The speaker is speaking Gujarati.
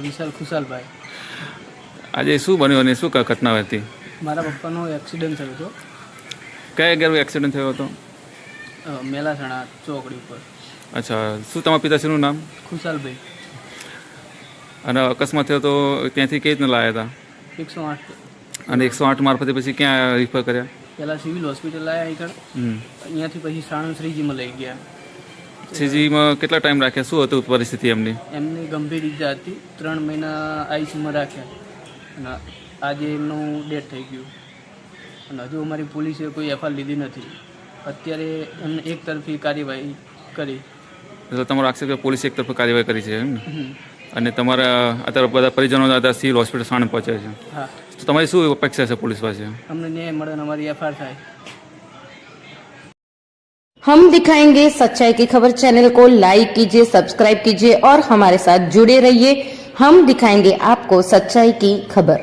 વિશાલ ખુશાલભાઈ। આજે શું બન્યું અને શું ઘટના હતી? મારા પપ્પાનો એક્સિડન્ટ થયો હતો। કયા જગ્યાએ એક્સિડન્ટ થયો હતો? મેલાસણા ચોકડી ઉપર। અચ્છા, શું તમારા પિતાશ્રીનું નામ? ખુશાલભાઈ। અને અકસ્માત થયો તો ત્યાંથી કેવી રીતના લાવ્યા હતા? 108। અને 108 મારફતે પછી ક્યાં રિફર કર્યા? પહેલાં સિવિલ હોસ્પિટલ આવ્યા આગળ, અહીંયાથી પછી સાણંદ શ્રીજીમાં લઈ ગયા। શ્રીજીમાં કેટલા ટાઈમ રાખ્યા? શું હતું પરિસ્થિતિ એમની? એમની ગંભીર ઈજા હતી, 3 મહિના આઈસીયુમાં રાખ્યા અને આજે એમનું ડેથ થઈ ગયું અને હજુ અમારી પોલીસે કોઈ એફઆઈઆર લીધી નથી। અત્યારે એમને એક તરફી કાર્યવાહી કરી। એટલે તમારો આક્ષેપ કે પોલીસે એક તરફ કાર્યવાહી કરી છે એમ ને? અને તમારા અત્યારે બધા પરિજનો અત્યારે સિવિલ હોસ્પિટલ સાણંદ પહોંચ્યા છે। હા। તો તમારી શું અપેક્ષા છે પોલીસ પાસે? અમને ન્યાય મળે અને અમારી એફઆઈઆર થાય। हम दिखाएंगे सच्चाई की खबर चैनल को लाइक कीजिए, सब्सक्राइब कीजिए और हमारे साथ जुड़े रहिए। हम दिखाएंगे आपको सच्चाई की खबर।